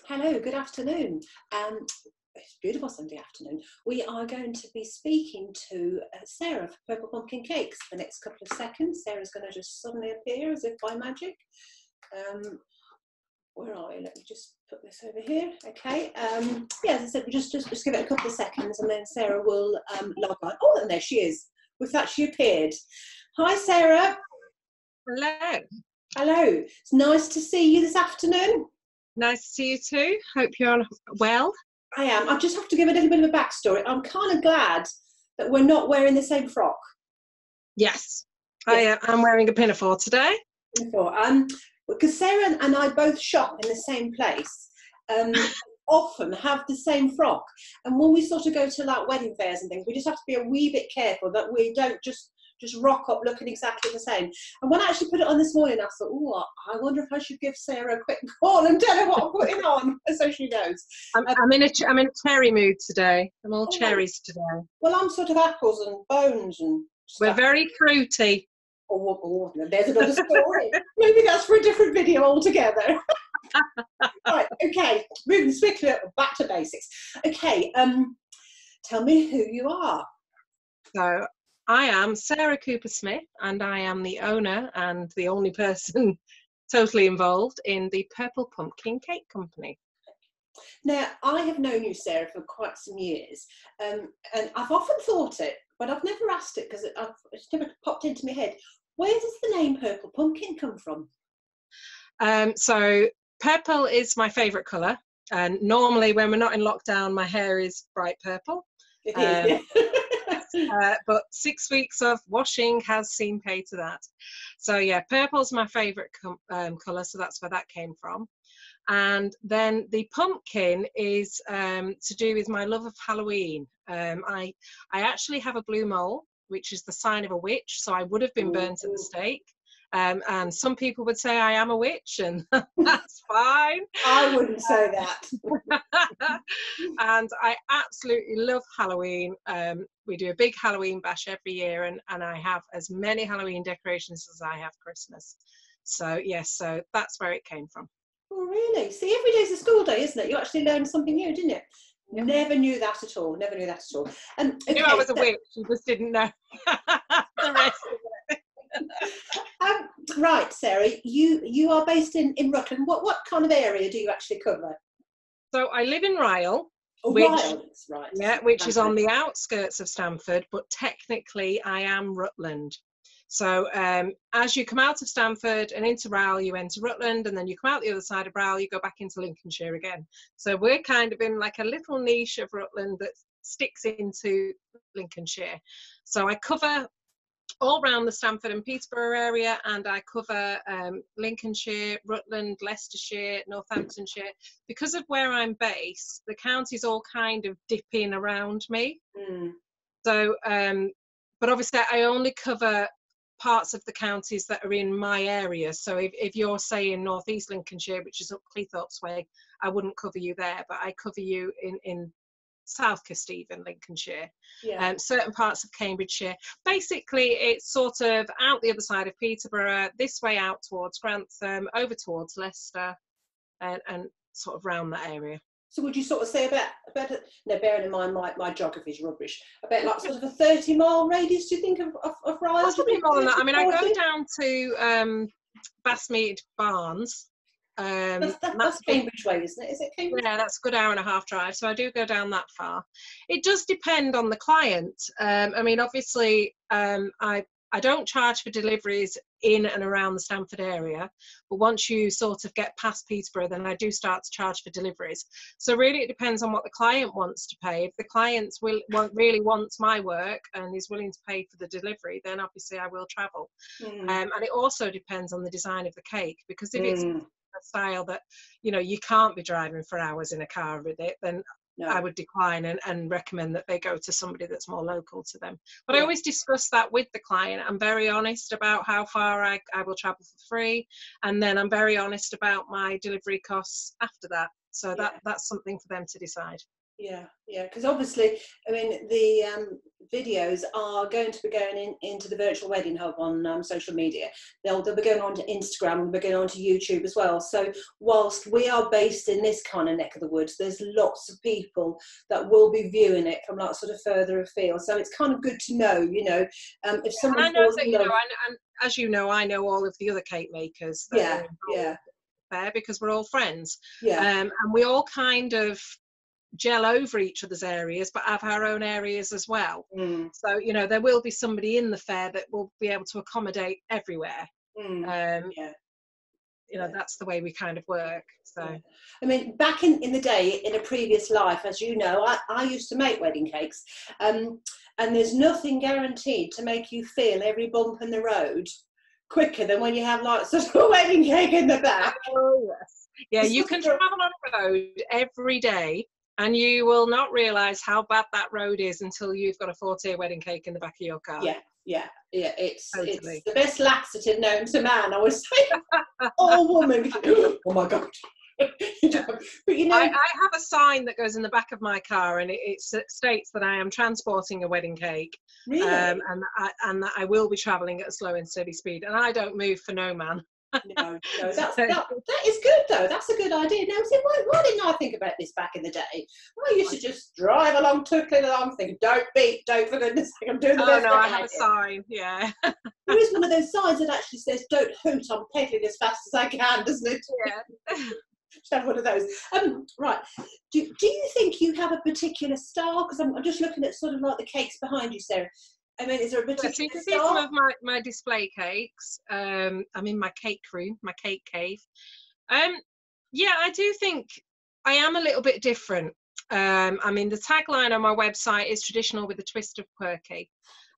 Hello, good afternoon. It's a beautiful Sunday afternoon. We are going to be speaking to Sarah for Purple Pumpkin Cakes for the next couple of seconds. Sarah's going to just suddenly appear as if by magic. Where are we? Let me just put this over here. Okay. Yeah, as I said, we just give it a couple of seconds and then Sarah will log on. Oh, and there she is. With that, she appeared. Hi, Sarah. Hello. Hello. It's nice to see you this afternoon. Nice to see you too. Hope you're well. I am. I just have to give a little bit of a backstory. I'm kind of glad that we're not wearing the same frock. Yes. I'm wearing a pinafore today. Because Sarah and I both shop in the same place, often have the same frock. And when we sort of go to like wedding fairs and things, we just have to be a wee bit careful that we don't just rock up looking exactly the same. And when I actually put it on this morning, I thought, oh, I wonder if I should give Sarah a quick call and tell her what I'm putting on, so she knows. I'm in a cherry mood today. I'm all cherries today. Well, I'm sort of apples and bones and stuff. We're very fruity. Oh, there's another story. Maybe that's for a different video altogether. Right, okay, moving swiftly back to basics. Okay, tell me who you are. So I am Sarah Cooper-Smith and I am the owner and the only person totally involved in the Purple Pumpkin Cake Company. Now, I have known you, Sarah, for quite some years, and I've often thought it, but I've never asked it because it's never popped into my head. Where does the name Purple Pumpkin come from? So purple is my favourite colour, and normally when we're not in lockdown, my hair is bright purple. It is. But 6 weeks of washing has seen pay to that. So yeah, purple's my favourite colour, so that's where that came from. And then the pumpkin is to do with my love of Halloween. I actually have a blue mole, which is the sign of a witch, so I would have been burnt at the stake. And some people would say I am a witch, and that's fine. I wouldn't say that. And I absolutely love Halloween. We do a big Halloween bash every year, and I have as many Halloween decorations as I have Christmas. So yes, so that's where it came from. Oh, really? See, every day's a school day, isn't it? You actually learn something new, didn't you? Yep. Never knew that at all. Never knew that at all. Okay, I knew I was a witch. You just didn't know the rest of it. Right, Sarah, you are based in Rutland. What kind of area do you actually cover? So I live in Ryle, which is on the outskirts of Stamford, but technically I am Rutland. So as you come out of Stamford and into Ryle, you enter Rutland, and then you come out the other side of Ryle, you go back into Lincolnshire again. So we're kind of in like a little niche of Rutland that sticks into Lincolnshire. So I cover all around the Stamford and Peterborough area, and I cover Lincolnshire, Rutland, Leicestershire, Northamptonshire. Because of where I'm based, the counties all kind of dip in around me. So, but obviously I only cover parts of the counties that are in my area. So if you're saying North East Lincolnshire, which is up Cleethorpes way, I wouldn't cover you there, but I cover you in South Kesteven, Lincolnshire, certain parts of Cambridgeshire. Basically, it's sort of out the other side of Peterborough, this way out towards Grantham, over towards Leicester, and sort of round that area. So would you sort of say about now, bearing in mind my geography is rubbish, about like sort of a 30-mile radius, do you think, of Ryle? Possibly more than that. I mean, I go down to Bassmead Barnes. That's Cambridge way, isn't it? Is it Cambridge? Yeah, that's a good hour and a half drive, so I do go down that far. It does depend on the client. I mean, obviously, I don't charge for deliveries in and around the Stamford area, but once you sort of get past Peterborough, then I do start to charge for deliveries. So really it depends on what the client wants to pay. If the client really wants my work and is willing to pay for the delivery, then obviously I will travel. And it also depends on the design of the cake, because if it's a style that, you know, you can't be driving for hours in a car with it, then I would decline and recommend that they go to somebody that's more local to them. But I always discuss that with the client. I'm very honest about how far I will travel for free, and then I'm very honest about my delivery costs after that. So that's something for them to decide. Yeah, yeah, because obviously, I mean, the videos are going to be going into the virtual wedding hub on social media. They'll be going on to Instagram, and they'll be going on to YouTube as well. So whilst we are based in this kind of neck of the woods, there's lots of people that will be viewing it from like sort of further afield. So it's kind of good to know, you know, if someone I know falls that, in you know, love. and as you know, I know all of the other cake makers that Yeah, are yeah, there because we're all friends. yeah. And we all kind of gel over each other's areas, but have our own areas as well. So, you know, there will be somebody in the fair that will be able to accommodate everywhere. Yeah. You know, that's the way we kind of work. So, yeah. I mean, back in the day, in a previous life, as you know, I used to make wedding cakes. And there's nothing guaranteed to make you feel every bump in the road quicker than when you have like sort of a wedding cake in the back. Oh, yes. Yeah, you can travel on a road every day and you will not realise how bad that road is until you've got a 4-tier wedding cake in the back of your car. Yeah, yeah, yeah. It's Totally. the best laxative known to man, I was saying. Oh, woman. Oh, my God. Yeah. But you know, I have a sign that goes in the back of my car and it states that I am transporting a wedding cake. really? And that I will be travelling at a slow and steady speed. And I don't move for no man. No, that is good though. That's a good idea. Now, see, why didn't I think about this back in the day? I used to just drive along, twinkling along, thinking, "Don't beep, don't for goodness sake, I'm doing the best." Oh no, I have a sign. Yeah. There is one of those signs that actually says, "Don't hoot, I'm pedaling as fast as I can," doesn't it? Yeah. Should have one of those. Right. Do you think you have a particular style? Because I'm just looking at sort of like the cakes behind you, Sarah. I mean, is there a particular So you can see style? some of my display cakes. I'm in my cake room, my cake cave. Yeah, I do think I am a little bit different. I mean, the tagline on my website is traditional with a twist of quirky.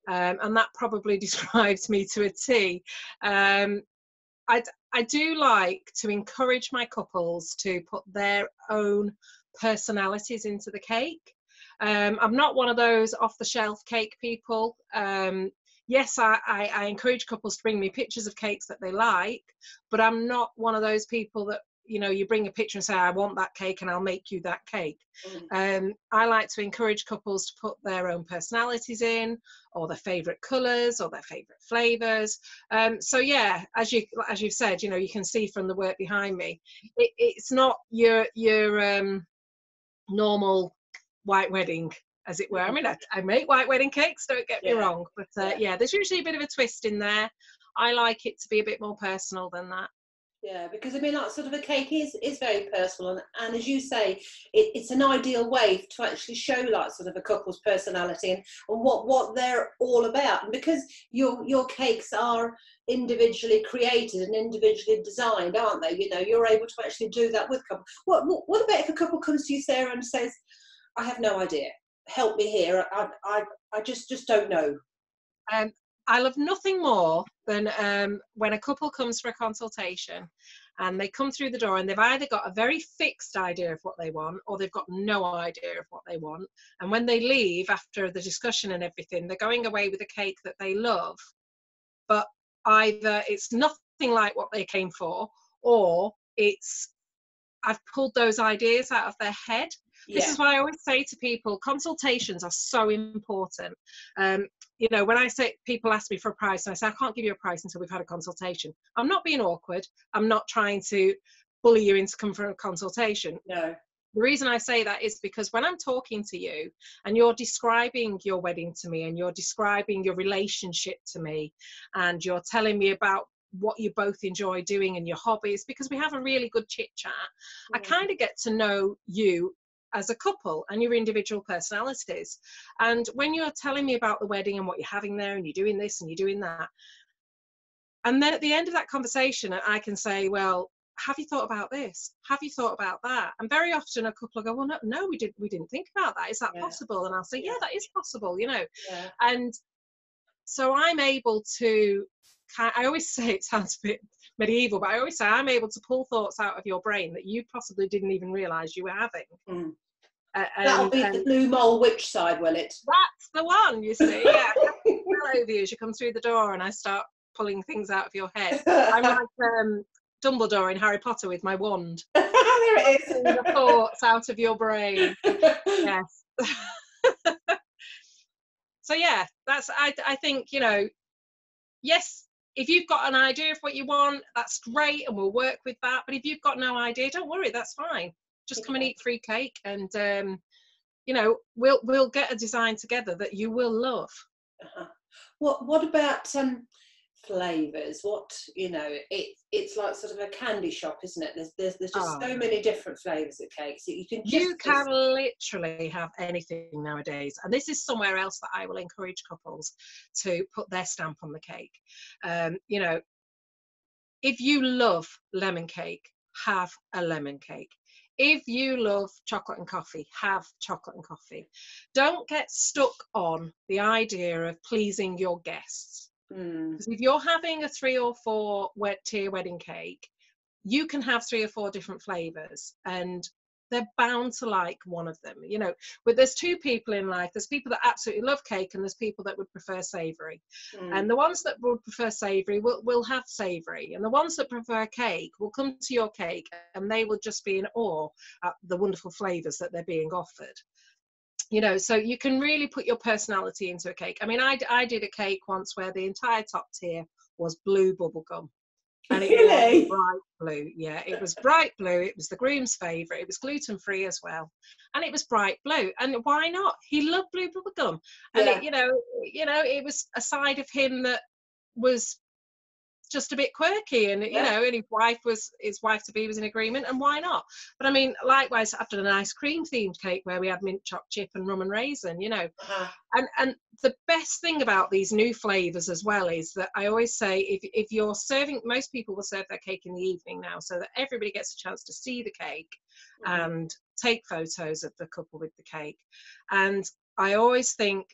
And that probably describes me to a T. I do like to encourage my couples to put their own personalities into the cake. I'm not one of those off-the-shelf cake people. Yes, I encourage couples to bring me pictures of cakes that they like, but I'm not one of those people that, you know, you bring a picture and say, I want that cake and I'll make you that cake. I like to encourage couples to put their own personalities in, or their favourite colours, or their favourite flavours. So yeah, as you've said, you know, you can see from the work behind me, it's not your normal white wedding, as it were. I mean, I make white wedding cakes, don't get me wrong, but yeah, there's usually a bit of a twist in there. I like it to be a bit more personal than that. Yeah, because I mean, like, sort of a cake is very personal, and as you say, it's an ideal way to actually show like sort of a couple's personality and what they're all about. And because your cakes are individually created and individually designed, aren't they? You know, you're able to actually do that with couple. What about if a couple comes to you, Sarah, and says, "I have no idea. Help me here. I just don't know." I love nothing more than when a couple comes for a consultation and they come through the door and they've either got a very fixed idea of what they want, or they've got no idea of what they want. And when they leave after the discussion and everything, they're going away with a cake that they love, but either it's nothing like what they came for, or I've pulled those ideas out of their head. This is why I always say to people, consultations are so important. You know, when I say, people ask me for a price, and I say, I can't give you a price until we've had a consultation. I'm not being awkward. I'm not trying to bully you into coming for a consultation. No. The reason I say that is because when I'm talking to you and you're describing your wedding to me, and you're describing your relationship to me, and you're telling me about what you both enjoy doing and your hobbies, because we have a really good chit chat, I kind of get to know you as a couple and your individual personalities. And when you're telling me about the wedding and what you're having there, and you're doing this and you're doing that, and then at the end of that conversation I can say, well, have you thought about this? Have you thought about that? And very often a couple will go, well, no, we didn't think about that. Is that possible? And I'll say, yeah, that is possible, you know. And so I'm able to, I always say, it sounds a bit medieval, but I always say I'm able to pull thoughts out of your brain that you possibly didn't even realise you were having. That'll be the blue mole witch side, will it? That's the one, you see. Yeah. Hello, you as you come through the door and I start pulling things out of your head. I'm like Dumbledore in Harry Potter with my wand. there it is. The thoughts out of your brain. Yes. So yeah, that's, I think, you know, yes, if you've got an idea of what you want, that's great, and we'll work with that. But if you've got no idea, don't worry, that's fine. Just come and eat free cake, and you know, we'll get a design together that you will love. What about flavours? What, you know, it's like sort of a candy shop, isn't it? There's just so many different flavours of cakes that you can literally have anything nowadays, and this is somewhere else that I will encourage couples to put their stamp on the cake. You know, if you love lemon cake, have a lemon cake. If you love chocolate and coffee, have chocolate and coffee. Don't get stuck on the idea of pleasing your guests. Because if you're having a 3 or 4 tier wedding cake, you can have 3 or 4 different flavours, and they're bound to like one of them. You know, but there's 2 people in life. There's people that absolutely love cake, and there's people that would prefer savoury. And the ones that would prefer savoury will have savoury, and the ones that prefer cake will come to your cake, and they will just be in awe at the wonderful flavours that they're being offered. You know, so you can really put your personality into a cake. I mean, I did a cake once where the entire top tier was blue bubblegum. And it was bright blue. Yeah, it was bright blue. It was the groom's favourite. It was gluten-free as well. And it was bright blue. And why not? He loved blue bubblegum. And it, you know, it was a side of him that was just a bit quirky, and you know, and his wife to be was in agreement, and why not? But I mean, likewise, I've done an ice cream themed cake where we had mint choc chip and rum and raisin, you know. And the best thing about these new flavors as well is that I always say, if you're serving, most people will serve their cake in the evening now, so that everybody gets a chance to see the cake and take photos of the couple with the cake. And I always think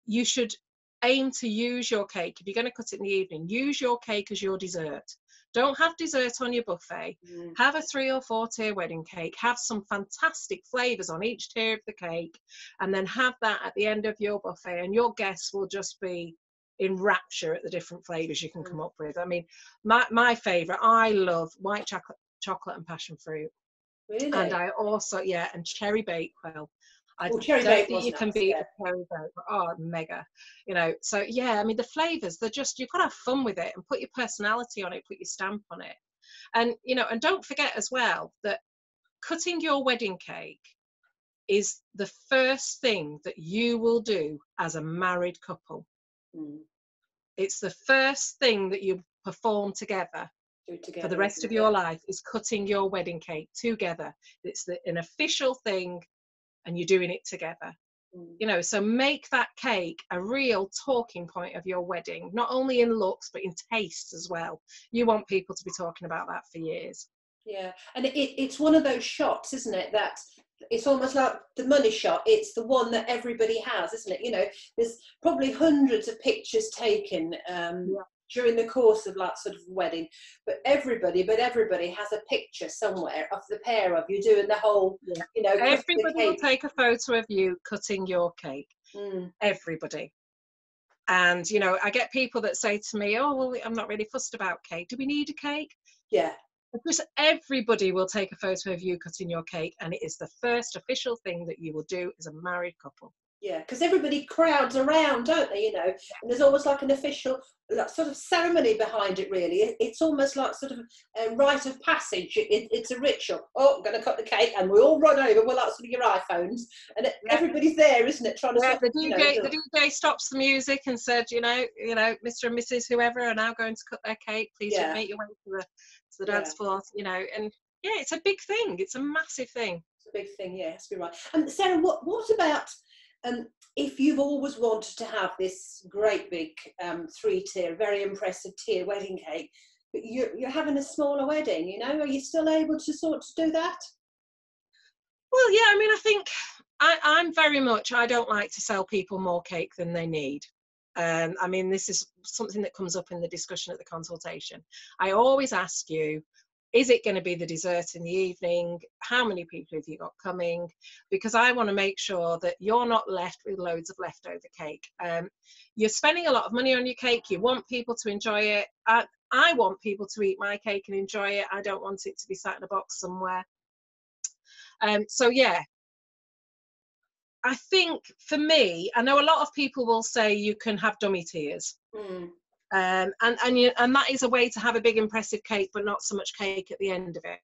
you should aim to use your cake. If you're going to cut it in the evening, use your cake as your dessert. Don't have dessert on your buffet. Have a 3 or 4 tier wedding cake. Have some fantastic flavours on each tier of the cake, and then have that at the end of your buffet, and your guests will just be in rapture at the different flavours you can come up with. I mean, my favourite, I love white chocolate and passion fruit. Really? And I also, and cherry bakewell. I don't think you can beat a cherry bakewell. Oh, mega. You know, so yeah, I mean, the flavours, they're just, you've got to have fun with it and put your personality on it, put your stamp on it. And, you know, and don't forget as well that cutting your wedding cake is the first thing that you will do as a married couple. It's the first thing that you perform together for the rest of your life, is cutting your wedding cake together. It's an official thing, and you're doing it together. You know, so make that cake a real talking point of your wedding, not only in looks but in taste as well. You want people to be talking about that for years. Yeah, and it's one of those shots, isn't it, that it's almost like the money shot. It's the one that everybody has, isn't it? You know, there's probably hundreds of pictures taken during the course of like sort of wedding, but everybody has a picture somewhere of the pair of you doing the whole, you know, everybody will take a photo of you cutting your cake. Everybody. And you know, I get people that say to me, oh well, I'm not really fussed about cake, do we need a cake? Because everybody will take a photo of you cutting your cake, and it is the first official thing that you will do as a married couple. Yeah, because everybody crowds around, don't they, you know, and there's almost like an official sort of ceremony behind it, really. It's almost like sort of a rite of passage. It's a ritual. Oh, I'm going to cut the cake, and we all run over with lots of your iPhones, and everybody's there, isn't it, trying to the DJ stops the music and said, you know, Mr. and Mrs. whoever are now going to cut their cake. Please make your way to the dance floor, you know, and it's a big thing. It's a massive thing. It's a big thing, yeah, that's right. And Sarah, what about if you've always wanted to have this great big 3-tier, very impressive tier wedding cake, but you're having a smaller wedding, you know, are you still able to sort of do that? Well, yeah, I mean, I think I'm very much, I don't like to sell people more cake than they need. I mean, this is something that comes up in the discussion at the consultation. I always ask you, is it going to be the dessert in the evening? How many people have you got coming? Because I want to make sure that you're not left with loads of leftover cake. You're spending a lot of money on your cake. You want people to enjoy it. I want people to eat my cake and enjoy it. I don't want it to be sat in a box somewhere. So yeah, I think for me, I know a lot of people will say you can have dummy tiers. And that is a way to have a big impressive cake but not so much cake at the end of it.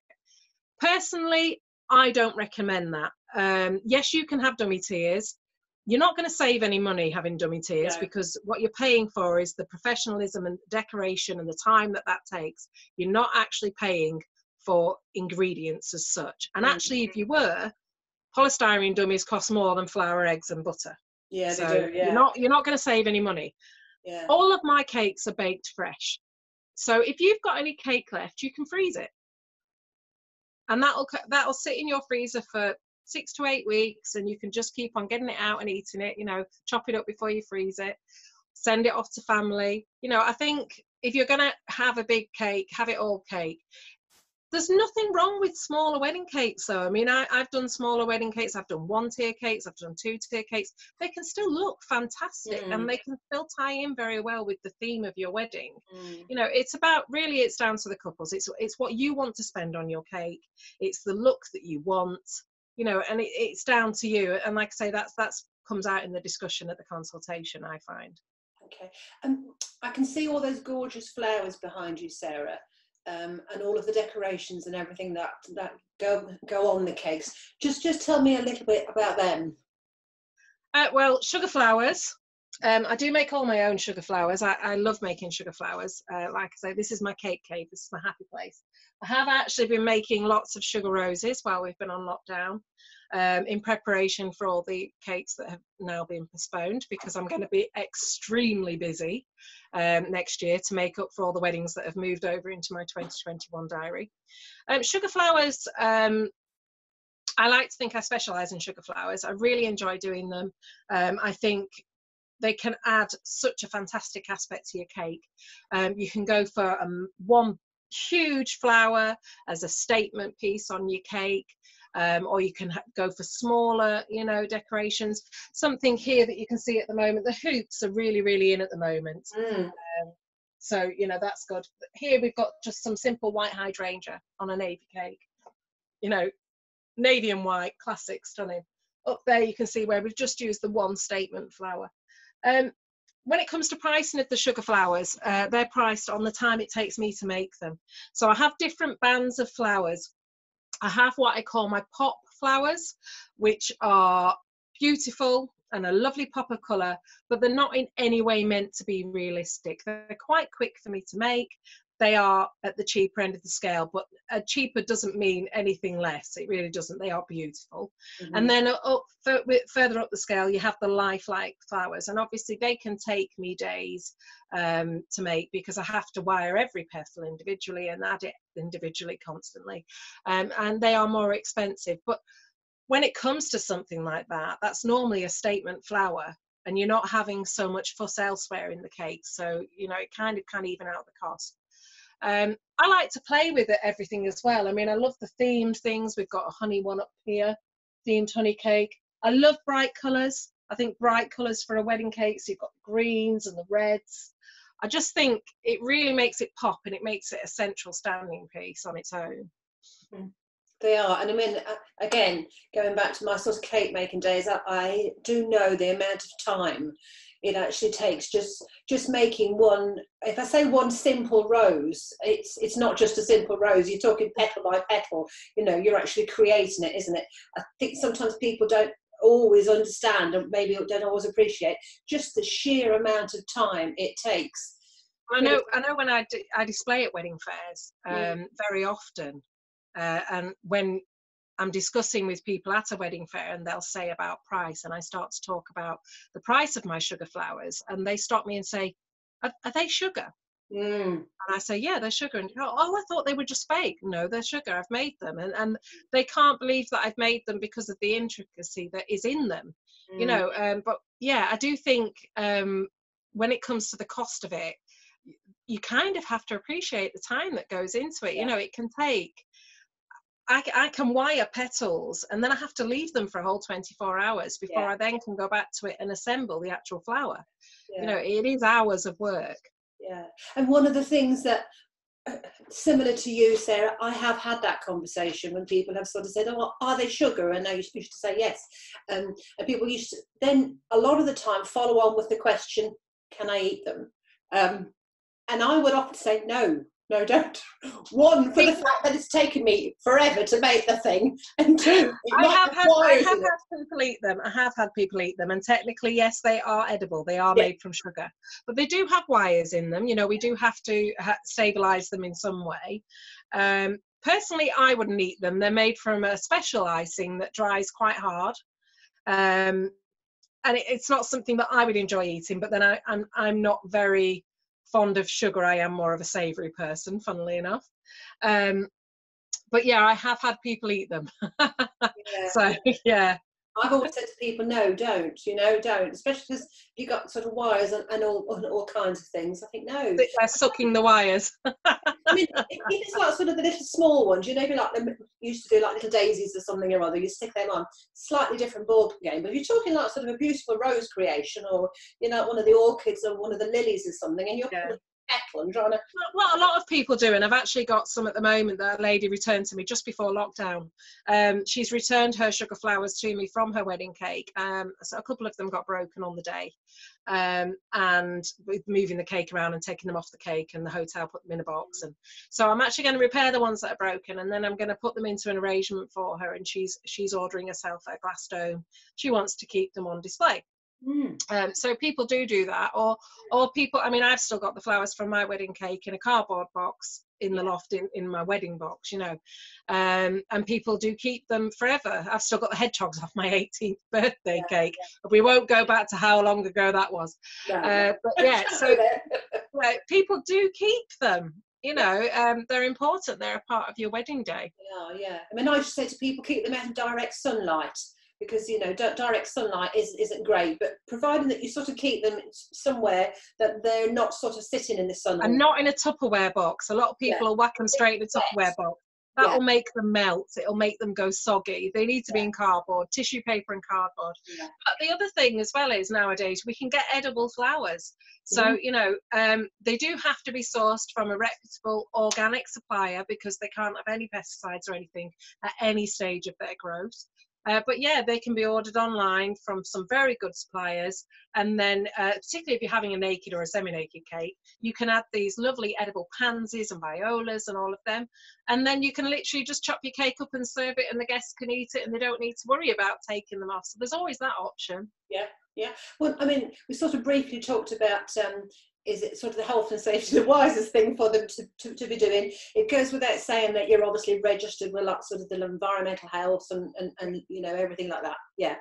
Personally, I don't recommend that. Yes, you can have dummy tiers. You're not going to save any money having dummy tiers, because what you're paying for is the professionalism and decoration and the time that takes. You're not actually paying for ingredients as such. And actually, if you were, polystyrene dummies cost more than flour, eggs and butter. Yeah, so they do. Yeah. You're not going to save any money. Yeah. All of my cakes are baked fresh. So if you've got any cake left, you can freeze it. And that'll sit in your freezer for 6 to 8 weeks, and you can just keep on getting it out and eating it, chop it up before you freeze it, send it off to family. I think if you're going to have a big cake, have it all cake. There's nothing wrong with smaller wedding cakes, though. I mean, I've done smaller wedding cakes. I've done 1-tier cakes. I've done 2-tier cakes. They can still look fantastic, and they can still tie in very well with the theme of your wedding. It's down to the couples. It's what you want to spend on your cake. It's the look that you want, and it's down to you. And like I say, that's comes out in the discussion at the consultation, I find. Okay. I can see all those gorgeous flowers behind you, Sarah. And all of the decorations and everything that go on the cakes. Just tell me a little bit about them. Well, sugar flowers. I do make all my own sugar flowers. I love making sugar flowers. Like I say, this is my cake cave. This is my happy place. I have actually been making lots of sugar roses while we've been on lockdown, in preparation for all the cakes that have now been postponed, because I'm going to be extremely busy next year to make up for all the weddings that have moved over into my 2021 diary. Sugar flowers, I like to think I specialise in sugar flowers. I really enjoy doing them. I think they can add such a fantastic aspect to your cake. You can go for one huge flower as a statement piece on your cake, or you can go for smaller, decorations. Something here that you can see at the moment, the hoops are really, really in at the moment. So, that's good. Here we've got just some simple white hydrangea on a navy cake. Navy and white, classic, stunning. Up there you can see where we've just used the one statement flower. When it comes to pricing of the sugar flowers, they're priced on the time it takes me to make them. So I have different bands of flowers. I have what I call my pop flowers, which are beautiful and a lovely pop of colour, but they're not in any way meant to be realistic. They're quite quick for me to make. They are at the cheaper end of the scale, but cheaper doesn't mean anything less. It really doesn't. They are beautiful. And then further up the scale, you have the lifelike flowers. And obviously they can take me days to make, because I have to wire every petal individually and add it individually constantly. And they are more expensive. But when it comes to something like that, that's normally a statement flower, and you're not having so much fuss elsewhere in the cake. So, it kind of can even out the cost. I like to play with everything as well. I mean, I love the themed things. We've got a honey one up here, themed honey cake. I love bright colours. I think bright colours for a wedding cake, so you've got the greens and the reds. I just think it really makes it pop, and it makes it a central standing piece on its own. They are. And I mean, again, going back to my sort of cake making days, I do know the amount of time it actually takes just making one. If I say one simple rose, it's not just a simple rose. You're talking petal by petal. You're actually creating it, isn't it? I think sometimes people don't always understand, and maybe don't always appreciate just the sheer amount of time it takes. I know when I display at wedding fairs very often, and when I'm discussing with people at a wedding fair, and they'll say about price, and I start to talk about the price of my sugar flowers, and they stop me and say, are they sugar? And I say, yeah, they're sugar. And go, oh, I thought they were just fake. No, they're sugar. I've made them. And they can't believe that I've made them because of the intricacy that is in them. But yeah, I do think when it comes to the cost of it, you kind of have to appreciate the time that goes into it. It can take, I can wire petals, and then I have to leave them for a whole 24 hours before I then can go back to it and assemble the actual flower. It is hours of work. Yeah. And one of the things that, similar to you, Sarah, I have had that conversation when people have sort of said, oh, are they sugar? And I used to say yes. And people used to then a lot of the time follow on with the question, can I eat them? And I would often say, no, don't. One, for the fact that it's taken me forever to make the thing, and two, I have had people eat them. I have had people eat them, and technically, yes, they are edible. They are made from sugar, but they do have wires in them. You know, we do have to stabilize them in some way. Personally, I wouldn't eat them. They're made from a special icing that dries quite hard. And it's not something that I would enjoy eating, but then I'm not very fond of sugar. I am more of a savoury person, funnily enough. But yeah, I have had people eat them. So yeah. I've always said to people, no, don't, don't, especially because you've got sort of wires and all kinds of things. I think, no. They're sucking the wires. I mean, if it's like sort of the little small ones, like them used to do like little daisies or something or other, you stick them on, slightly different ball game. But if you're talking like sort of a beautiful rose creation, or, one of the orchids or one of the lilies or something, and you're and trying to... Well, a lot of people do, and I've actually got some at the moment that a lady returned to me just before lockdown. She's returned her sugar flowers to me from her wedding cake. So a couple of them got broken on the day, and with moving the cake around and taking them off the cake, and the hotel put them in a box. And so I'm actually going to repair the ones that are broken, and then I'm going to put them into an arrangement for her, and she's ordering herself a glass dome. She wants to keep them on display. So people do that, or people, I mean, I've still got the flowers from my wedding cake in a cardboard box in the loft in my wedding box, and people do keep them forever. I've still got the hedgehogs off my 18th birthday cake. We won't go back to how long ago that was. But yeah, so people do keep them. They're important. They're a part of your wedding day. Yeah. I mean, I used to say to people, keep them out in direct sunlight, because direct sunlight isn't great, but providing that you sort of keep them somewhere that they're not sort of sitting in the sun. And not in a Tupperware box. A lot of people will whack them straight in a Tupperware box. That will make them melt. It'll make them go soggy. They need to be in cardboard, tissue paper and cardboard. But the other thing as well is nowadays we can get edible flowers. So, they do have to be sourced from a reputable organic supplier, because they can't have any pesticides or anything at any stage of their growth. But yeah, they can be ordered online from some very good suppliers. And then particularly if you're having a naked or a semi-naked cake, you can add these lovely edible pansies and violas and all of them. And then you can literally just chop your cake up and serve it, and the guests can eat it, and they don't need to worry about taking them off. So there's always that option. Yeah. Well, I mean, we sort of briefly talked about is it sort of the health and safety the wisest thing for them to be doing? It goes without saying that you're obviously registered with like sort of the environmental health and everything like that. Yeah.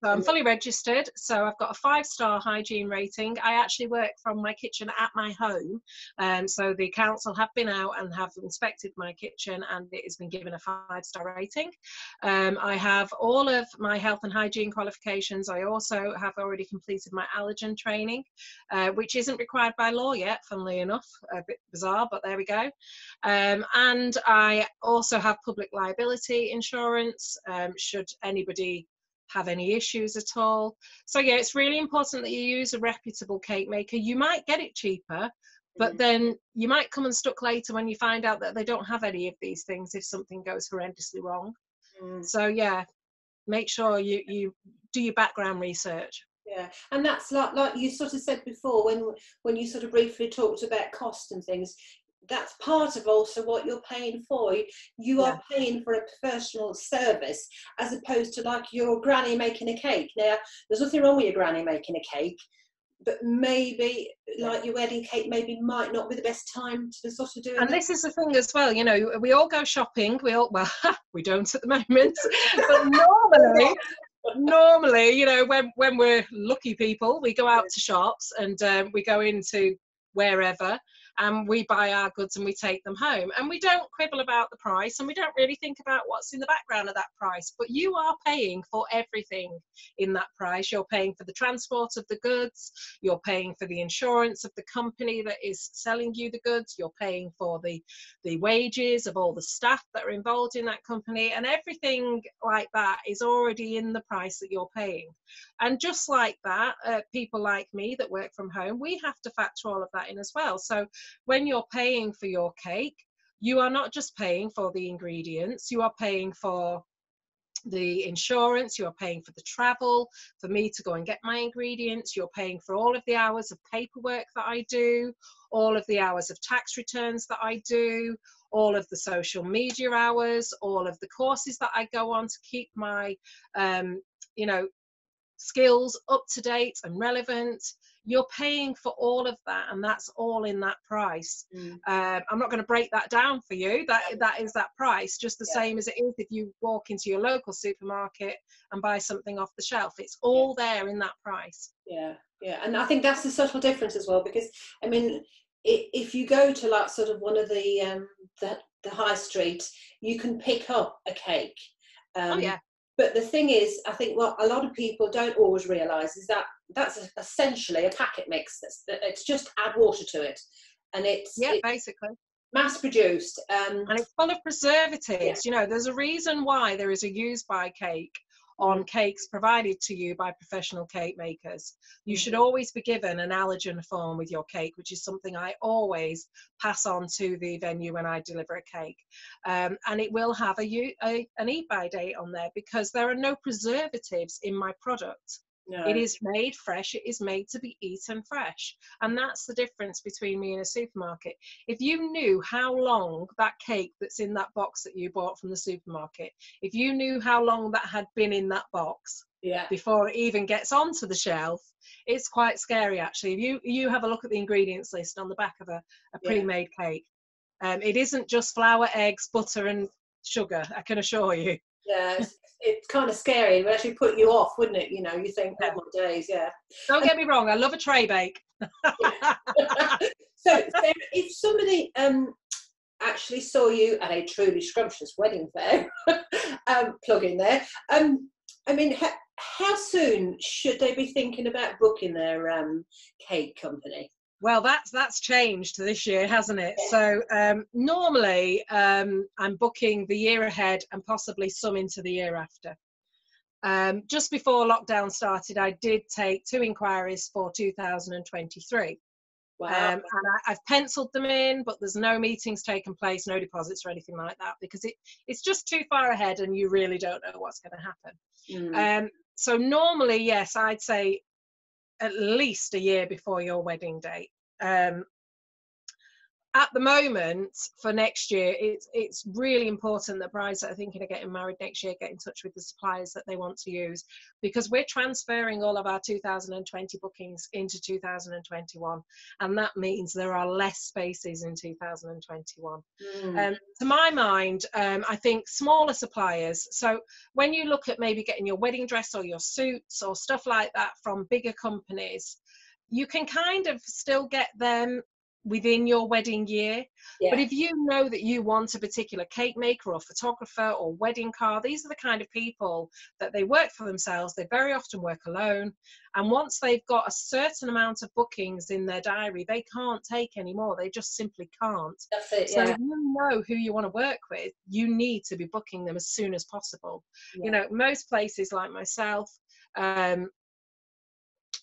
So I'm fully registered, so I've got a 5-star hygiene rating. I actually work from my kitchen at my home, so the council have been out and have inspected my kitchen, and it has been given a 5-star rating. I have all of my health and hygiene qualifications. I also have already completed my allergen training, which isn't required by law yet, funnily enough, a bit bizarre, but there we go. And I also have public liability insurance, should anybody have any issues at all. So yeah, it's really important that you use a reputable cake maker. You might get it cheaper, but then you might come unstuck later when you find out that they don't have any of these things if something goes horrendously wrong. So yeah, make sure you do your background research. Yeah, and that's like you sort of said before, when you sort of briefly talked about cost and things, that's part of also what you're paying for. You are paying for a professional service, as opposed to like your granny making a cake. Now, there's nothing wrong with your granny making a cake, but maybe like your wedding cake maybe might not be the best time to sort of do it. And this is the thing as well, we all go shopping. We don't at the moment, but normally, when we're lucky people, we go out to shops and we go into wherever, and we buy our goods and we take them home, and we don't quibble about the price, and we don't really think about what's in the background of that price. But you are paying for everything in that price. You're paying for the transport of the goods, you're paying for the insurance of the company that is selling you the goods, you're paying for the wages of all the staff that are involved in that company, and everything like that is already in the price that you're paying. And just like that, people like me that work from home, we have to factor all of that in as well. So when you're paying for your cake, you are not just paying for the ingredients, you are paying for the insurance, you're paying for the travel, for me to go and get my ingredients, you're paying for all of the hours of paperwork that I do, all of the hours of tax returns that I do, all of the social media hours, all of the courses that I go on to keep my, you know, skills up to date and relevant. You're paying for all of that, and that's all in that price. I'm not going to break that down for you. That is that price, just the same as it is if you walk into your local supermarket and buy something off the shelf. It's all there in that price. Yeah, and I think that's the subtle difference as well, because I mean, if you go to like sort of one of the high street, you can pick up a cake. But the thing is, I think what a lot of people don't always realise is that that's essentially a packet mix. It's just add water to it, and it's basically mass produced, and it's full of preservatives. You know, there's a reason why there is a use by cake on cakes provided to you by professional cake makers. You should always be given an allergen form with your cake, which is something I always pass on to the venue when I deliver a cake. And it will have an eat by date on there, because there are no preservatives in my product. No. It is made fresh. It is made to be eaten fresh. And that's the difference between me and a supermarket. If you knew how long that cake that's in that box that you bought from the supermarket, if you knew how long that had been in that box before it even gets onto the shelf, it's quite scary, actually. If you have a look at the ingredients list on the back of a pre-made cake, it isn't just flour, eggs, butter and sugar, I can assure you. Yeah, it's kind of scary. It would actually put you off, wouldn't it? You know, you think, oh my days, Don't get me wrong, I love a tray bake. So if somebody actually saw you at a truly scrumptious wedding fair, plug in there, I mean, how soon should they be thinking about booking their cake company? Well, that's changed this year, hasn't it? So normally I'm booking the year ahead and possibly some into the year after. Just before lockdown started, I did take 2 inquiries for 2023. Wow. And I've penciled them in, but there's no meetings taking place, no deposits or anything like that, because it's just too far ahead and you really don't know what's going to happen. So normally, yes, I'd say at least a year before your wedding date. At the moment, for next year, it's really important that brides that are thinking of getting married next year get in touch with the suppliers that they want to use, because we're transferring all of our 2020 bookings into 2021, and that means there are less spaces in 2021. To my mind, I think smaller suppliers, so when you look at maybe getting your wedding dress or your suits or stuff like that from bigger companies, you can kind of still get them within your wedding year. But if you know that you want a particular cake maker or photographer or wedding car, these are the kind of people that they work for themselves. They very often work alone, and once they've got a certain amount of bookings in their diary, they can't take any more. They just simply can't. That's it. So if you know who you want to work with, you need to be booking them as soon as possible. You know, most places like myself,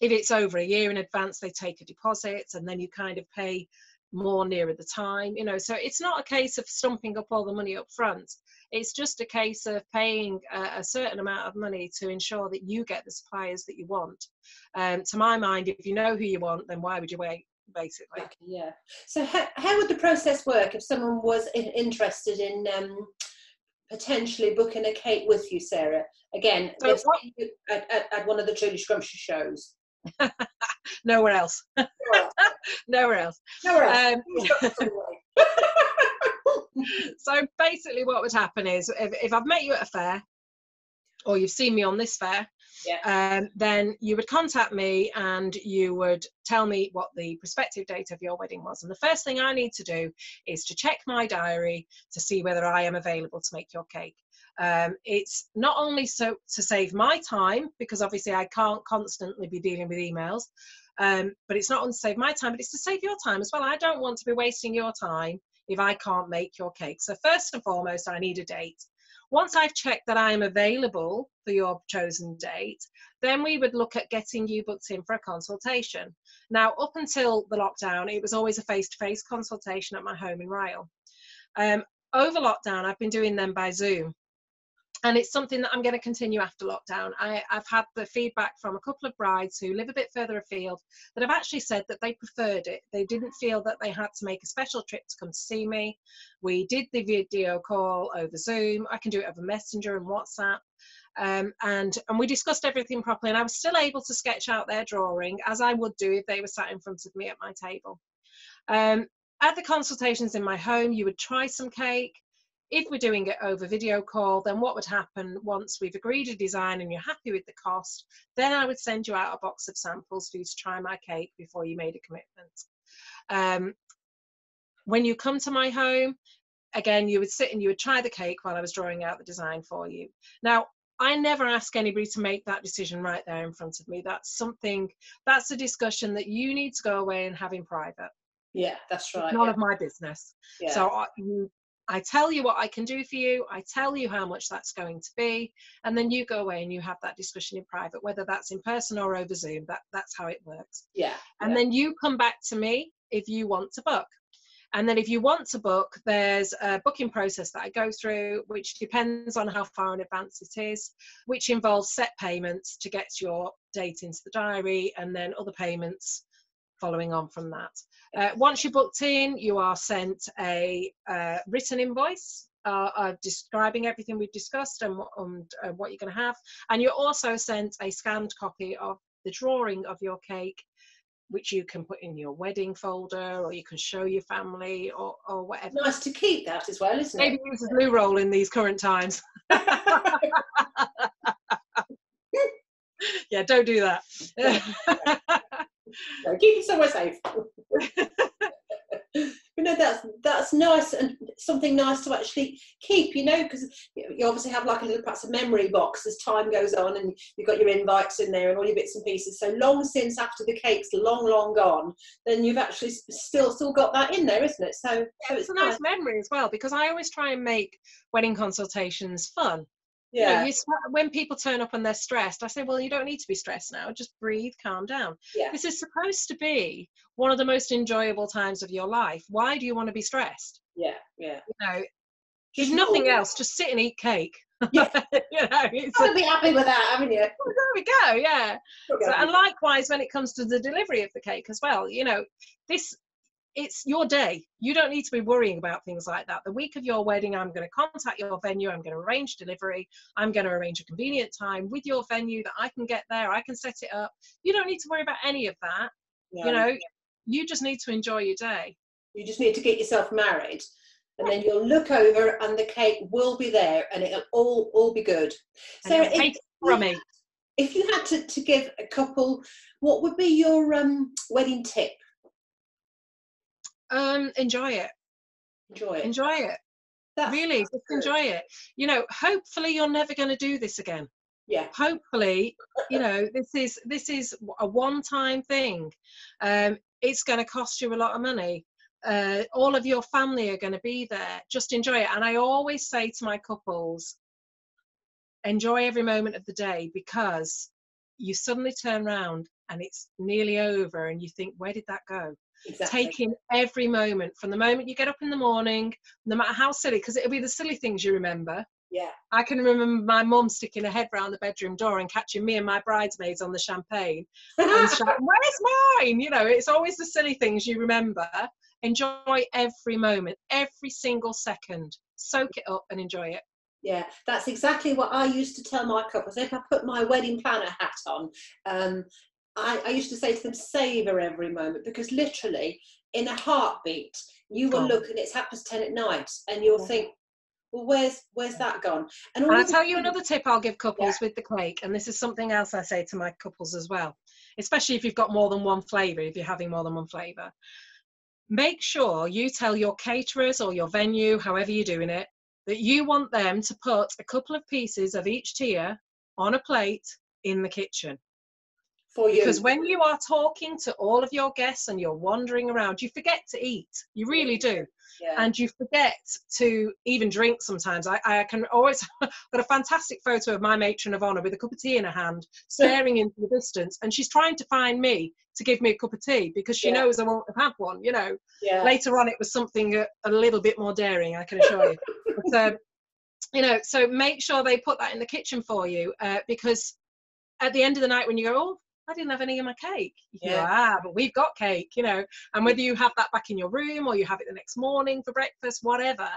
if it's over a year in advance, they take a deposit, and then you kind of pay more nearer the time, you know. So it's not a case of stumping up all the money up front. It's just a case of paying a certain amount of money to ensure that you get the suppliers that you want. To my mind, if you know who you want, then why would you wait, basically? Yeah. So how would the process work if someone was interested in potentially booking a cake with you, Sarah? Again, so at one of the Truly Scrumptious shows. Nowhere else. Nowhere else. So basically what would happen is if I've met you at a fair or you've seen me on this fair, then you would contact me and you would tell me what the prospective date of your wedding was. And the first thing I need to do is to check my diary to see whether I am available to make your cake. It's not only so to save my time, because obviously I can't constantly be dealing with emails, but it's not only to save my time, but it's to save your time as well. I don't want to be wasting your time if I can't make your cake. So first and foremost, I need a date. Once I've checked that I am available for your chosen date, then we would look at getting you booked in for a consultation. Now, up until the lockdown, it was always a face-to-face consultation at my home in Ryle. Over lockdown, I've been doing them by Zoom. And it's something that I'm going to continue after lockdown. I've had the feedback from a couple of brides who live a bit further afield that have actually said that they preferred it. They didn't feel that they had to make a special trip to come to see me. We did the video call over Zoom. I can do it over Messenger and WhatsApp. And we discussed everything properly. And I was still able to sketch out their drawing as I would do if they were sat in front of me at my table. At the consultations in my home, you would try some cake. If we're doing it over video call, then what would happen once we've agreed a design and you're happy with the cost, then I would send you out a box of samples for you to try my cake before you made a commitment. When you come to my home, again, you would sit and you would try the cake while I was drawing out the design for you. Now, I never ask anybody to make that decision right there in front of me. That's a discussion that you need to go away and have in private. Yeah, that's right. It's none of my business. Yeah. So I tell you what I can do for you, I tell you how much that's going to be, and then you go away and you have that discussion in private, whether that's in person or over Zoom. That's how it works. Yeah. And then you come back to me if you want to book. And then if you want to book, there's a booking process that I go through, which depends on how far in advance it is, which involves set payments to get your date into the diary, and then other payments following on from that. Once you're booked in, you are sent a written invoice describing everything we've discussed and what you're going to have. And you're also sent a scanned copy of the drawing of your cake, which you can put in your wedding folder, or you can show your family, or whatever. Nice to keep that as well, isn't it? Maybe use a blue roll in these current times. Yeah, don't do that. No, keep it somewhere safe. You know, that's nice, and something nice to actually keep, you know, because you obviously have like a little perhaps a memory box as time goes on, and you've got your invites in there and all your bits and pieces. So long since after the cake's long gone, then you've actually still got that in there, isn't it? So it's a nice memory as well, because I always try and make wedding consultations fun. Yeah. You know, when people turn up and they're stressed, I say, well, you don't need to be stressed now. Just breathe, calm down. Yeah. This is supposed to be one of the most enjoyable times of your life. Why do you want to be stressed? Yeah, yeah. You know, if nothing else, just sit and eat cake. Yeah. You know, you've got to be happy with that, haven't you? Well, there we go, yeah. So, and likewise, when it comes to the delivery of the cake as well, you know, it's your day. You don't need to be worrying about things like that. The week of your wedding, I'm going to contact your venue. I'm going to arrange delivery. I'm going to arrange a convenient time with your venue that I can get there. I can set it up. You don't need to worry about any of that. No. You know, you just need to enjoy your day. You just need to get yourself married, and then you'll look over and the cake will be there, and it'll all be good. So if you had to give a couple, what would be your wedding tip? Enjoy it. Enjoy it. Really, just enjoy it. You know, hopefully you're never going to do this again. Yeah. Hopefully, you know, this is a one-time thing. It's going to cost you a lot of money. All of your family are going to be there. Just enjoy it. And I always say to my couples, enjoy every moment of the day, because you suddenly turn around and it's nearly over and you think, where did that go? Exactly. Taking every moment, from the moment you get up in the morning, no matter how silly, because it'll be the silly things you remember. Yeah. I can remember my mum sticking her head round the bedroom door and catching me and my bridesmaids on the champagne and shouting, where's mine? You know, it's always the silly things you remember. Enjoy every moment, every single second. Soak it up and enjoy it. Yeah, that's exactly what I used to tell my couples. If I put my wedding planner hat on, I used to say to them, savour every moment, because literally in a heartbeat you will look and it's 10:30 at night and you'll think, well, where's that gone? And I'll tell you another tip I'll give couples with the cake, and this is something else I say to my couples as well, especially if you've got more than one flavour, if you're having more than one flavour. Make sure you tell your caterers or your venue, however you're doing it, that you want them to put a couple of pieces of each tier on a plate in the kitchen. Because when you are talking to all of your guests and you're wandering around, you forget to eat. You really do. Yeah. And you forget to even drink sometimes. I can always got a fantastic photo of my matron of honour with a cup of tea in her hand, staring into the distance, and she's trying to find me to give me a cup of tea because she knows I won't have had one, you know. Yeah. Later on it was something a little bit more daring, I can assure you. But, you know, so make sure they put that in the kitchen for you, because at the end of the night when you go, oh, I didn't have any of my cake. You go, but we've got cake, you know. And whether you have that back in your room or you have it the next morning for breakfast, whatever,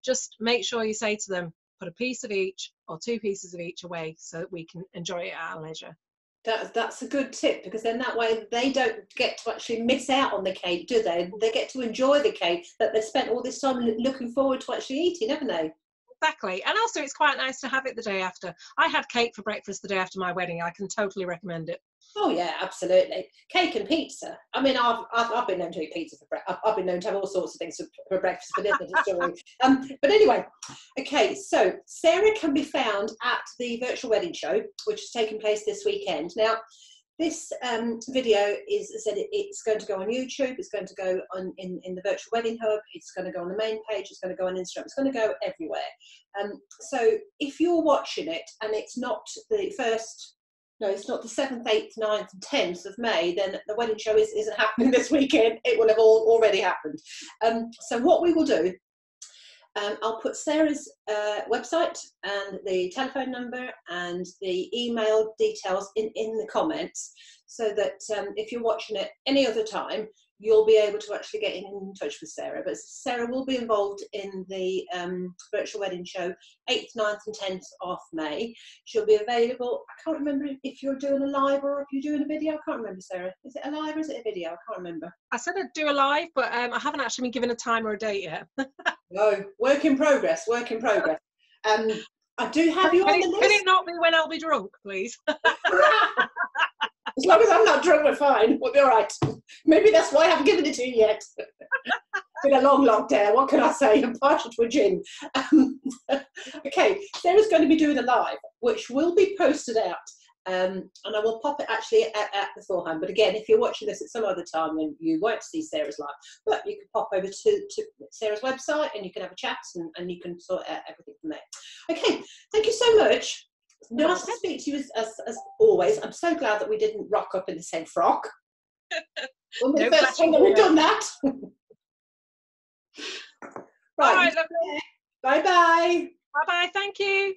just make sure you say to them, put a piece of each or 2 pieces of each away so that we can enjoy it at our leisure. That's a good tip, because then that way they don't get to actually miss out on the cake, do they? They get to enjoy the cake that they've spent all this time looking forward to actually eating, haven't they? Exactly. And also it's quite nice to have it the day after. I had cake for breakfast the day after my wedding. I can totally recommend it. Oh yeah, absolutely. Cake and pizza. I mean, I've been known to eat pizza for breakfast. I've been known to have all sorts of things for breakfast, but that's a story. But anyway, okay. So Sarah can be found at the virtual wedding show, which is taking place this weekend. Now, this video it's going to go on YouTube. It's going to go on in the virtual wedding hub. It's going to go on the main page. It's going to go on Instagram. It's going to go everywhere. So if you're watching it and it's not the 7th, 8th, 9th and 10th of May, then the wedding show isn't happening this weekend. It will have already happened. So what we will do, I'll put Sarah's website and the telephone number and the email details in the comments, so that if you're watching it any other time, you'll be able to actually get in touch with Sarah. But Sarah will be involved in the virtual wedding show 8th, 9th and 10th of May. She'll be available. I can't remember if you're doing a live or if you're doing a video. I can't remember, Sarah. Is it a live or is it a video? I can't remember. I said I'd do a live, but I haven't actually been given a time or a date yet. No, work in progress, work in progress. I do have you on the list. Can it not be when I'll be drunk, please? As long as I'm not drunk, we're fine. We'll be all right. Maybe that's why I haven't given it to you yet. It's been a long day. What can I say? I'm partial to a gin. Okay, Sarah's going to be doing a live, which will be posted out. And I will pop it actually at beforehand. But again, if you're watching this at some other time, then you won't see Sarah's live. But you can pop over to Sarah's website and you can have a chat and you can sort out everything from there. Okay, thank you so much. Nice to speak to you as always. I'm so glad that we didn't rock up in the same frock. When the first time that we've done that. Right. All right, bye-bye. Bye-bye, thank you.